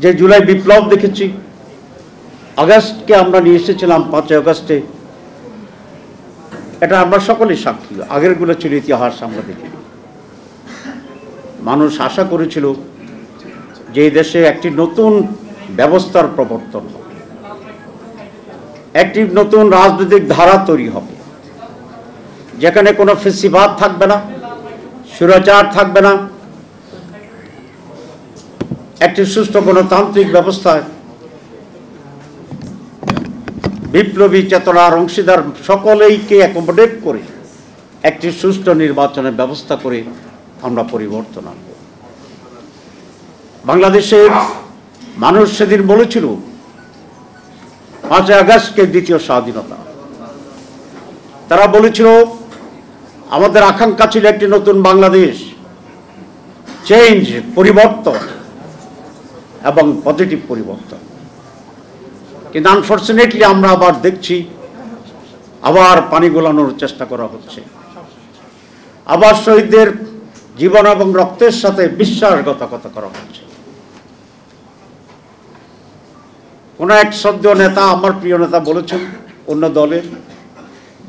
যে জুলাই বিপ্লব দেখেছি, আগস্টকে আমরা নিয়ে এসেছিলাম 5 আগস্টে, এটা আমরা সকলেই সাক্ষী। আগেরগুলো ছিল ইতিহাস, আমরা দেখিনি। মানুষ আশা করেছিল যে এই দেশে একটি নতুন ব্যবস্থার প্রবর্তন হবে, একটি নতুন রাজনৈতিক ধারা তৈরি হবে, যেখানে কোনো ফেসিবাদ থাকবে না, স্বৈরাচার থাকবে না, একটি সুষ্ঠু গণতান্ত্রিক ব্যবস্থায় বিপ্লবী চেতনার অংশীদার সকলেইকে অ্যাকোমোডেট করে একটি সুষ্ঠু নির্বাচনের ব্যবস্থা করে আমরা পরিবর্তন আনব। বাংলাদেশের মানুষ সেদিন বলেছিল 5 আগস্টকে দ্বিতীয় স্বাধীনতা। তারা বলেছিল আমাদের আকাঙ্ক্ষা ছিল একটি নতুন বাংলাদেশ, চেঞ্জ, পরিবর্তন এবং পজিটিভ পরিবর্তন। কিন্তু আনফর্চুনেটলি আমরা আবার দেখছি আবার পানি গোলানোর চেষ্টা করা হচ্ছে, আবার শহীদদের জীবন এবং রক্তের সাথে বিশ্বাসঘাতকতা করা হচ্ছে। কোন এক সদ্য নেতা, আমার প্রিয় নেতা, বলেছেন অন্য দলের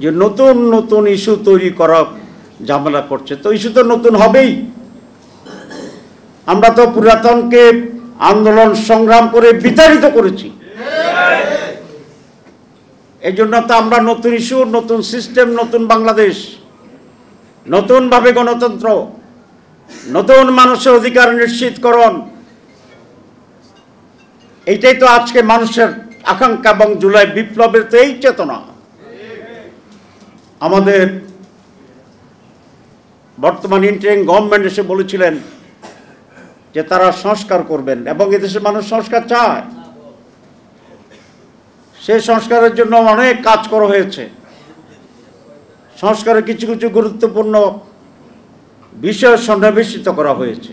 যে নতুন নতুন ইস্যু তৈরি করা ঝামেলা করছে। তো ইস্যু তো নতুন হবেই। আমরা তো পুরাতনকে আন্দোলন সংগ্রাম করে বিতাড়িত করেছি। এই জন্য তো আমরা নতুন ইস্যু, নতুন সিস্টেম, নতুন বাংলাদেশ, নতুনভাবে গণতন্ত্র, নতুন মানুষের অধিকার নিশ্চিতকরণ, এইটাই তো আজকে মানুষের আকাঙ্ক্ষা এবং জুলাই বিপ্লবের তো এই চেতনা। আমাদের বর্তমান ইন্টারিম গভর্নমেন্ট এসে বলেছিলেন যে তারা সংস্কার করবেন এবং এদেশের মানুষ সংস্কার চায়। সেই সংস্কারের জন্য অনেক কাজ করা হয়েছে। সংস্কারের কিছু কিছু গুরুত্বপূর্ণ বিষয় সন্নিবেশিত করা হয়েছে।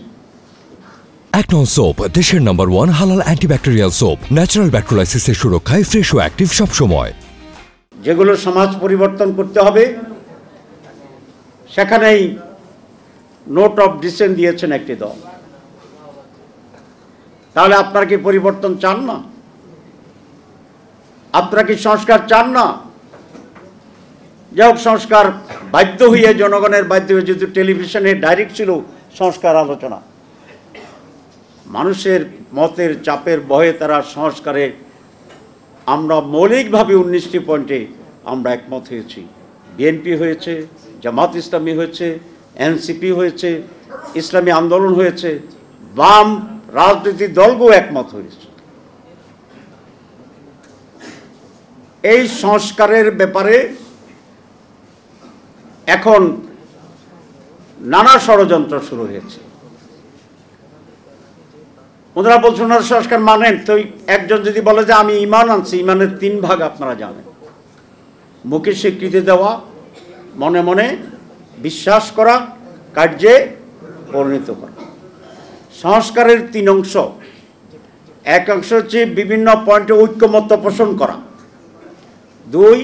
অ্যাকনন সোপ, দেশের নাম্বার 1 হালাল অ্যান্টিব্যাকটেরিয়াল সোপ, ন্যাচারাল ব্যাকটেরিয়ালাইসিসের সুরক্ষায় ফ্রেশ ও অ্যাক্টিভ সব সময়। যেগুলো সমাজ পরিবর্তন করতে হবে সেখানেই নোট অফ ডিসেন্ট দিয়েছেন একটি দল। তাহলে আপনারা কি পরিবর্তন চান না? আপনারা কি সংস্কার চান না? যাই হোক, সংস্কার বাধ্য হয়ে, জনগণের বাধ্য হয়ে, যেহেতু টেলিভিশনে ডাইরেক্ট ছিল সংস্কার আলোচনা, মানুষের মতের চাপের ভয়ে তারা সংস্কারে, আমরা মৌলিকভাবে 19টি পয়েন্টে আমরা একমত হয়েছি। বিএনপি হয়েছে, জামাত ইসলামী হয়েছে, এনসিপি হয়েছে, ইসলামী আন্দোলন হয়েছে, বাম রাজনৈতিক দলগুলো একমত হয়েছে। এই সংস্কারের ব্যাপারে এখন নানা ষড়যন্ত্র শুরু হয়েছে। ওনারা বলছেন ওনারা সংস্কার মানেন। তো একজন যদি বলে যে আমি ঈমান আনছি, ঈমানের 3 ভাগ আপনারা জানেন: মুখে স্বীকৃতি দেওয়া, মনে মনে বিশ্বাস করা, কার্যে পরিণত করা। সংস্কারের 3 অংশ। এক অংশ হচ্ছে বিভিন্ন পয়েন্টে ঐক্যমত্য পোষণ করা। 2,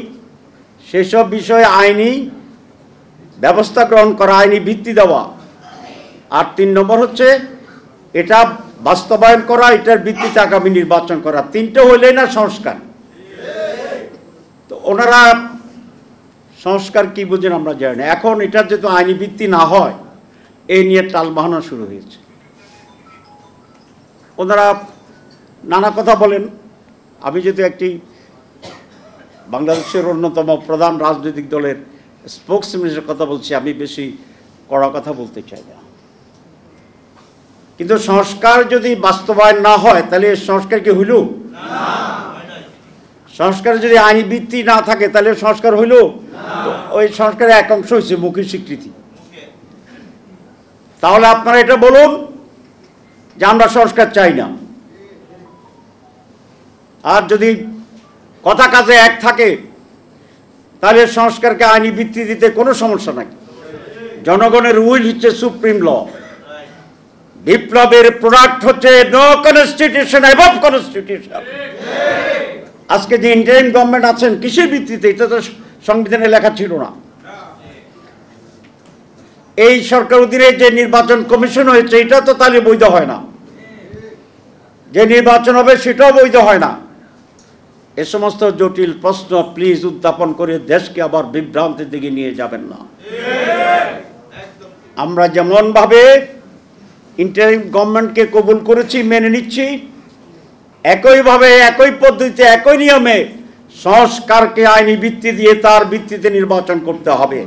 সেসব বিষয়ে আইনি ব্যবস্থা গ্রহণ করা, আইনি ভিত্তি দেওয়া। আর 3 নম্বর হচ্ছে এটা বাস্তবায়ন করা, এটার ভিত্তিতে আগামী নির্বাচন করা। 3টে হইলেই না সংস্কার। তো ওনারা সংস্কার কি বুঝেন আমরা জানি না। এখন এটার যেহেতু আইনি ভিত্তি না হয়, এই নিয়ে টালবাহানা শুরু হয়েছে। ওনারা নানা কথা বলেন। আমি যেহেতু একটি বাংলাদেশের অন্যতম প্রধান রাজনৈতিক দলের স্পোকসম্যানের কথা বলছি, আমি বেশি কড়া কথা বলতে চাই না। কিন্তু সংস্কার যদি বাস্তবায়ন না হয় তাহলে সংস্কার কি হইল? সংস্কার যদি আইনি ভিত্তি না থাকে তাহলে সংস্কার হইল? ওই সংস্কারের এক অংশ হয়েছে মৌখিক স্বীকৃতি। তাহলে আপনারা এটা বলুন যে আমরা সংস্কার চাই না। আর যদি কথা কাজে এক থাকে তাহলে সংস্কারকে আইনি ভিত্তি দিতে কোনো সমস্যা নাই। জনগণের উইল হচ্ছে সুপ্রিম ল। বিপ্লবের প্রোডাক্ট হচ্ছে নো কনস্টিটিউশন অ্যাবভ কনস্টিটিউশন। আজকে যে ইন্টারিম গভর্নমেন্ট আছেন কিসের ভিত্তিতে? এটা তো সংবিধানে লেখা ছিল না। এই সরকার অধীনে যে নির্বাচন কমিশন হয়েছে এটা তো তাহলে বৈধ হয় না। যে নির্বাচন হবে সেটাও বৈধ হয় না। এ সমস্ত জটিল প্রশ্ন প্লিজ উত্থাপন করে দেশকে আবার বিভ্রান্তির দিকে নিয়ে যাবেন না। আমরা যেমনভাবে ইন্টারিম গভর্নমেন্টকে কবুল করেছি, মেনে নিচ্ছি, একইভাবে একই পদ্ধতিতে একই নিয়মে সংস্কারকে আইনি ভিত্তি দিয়ে তার ভিত্তিতে নির্বাচন করতে হবে।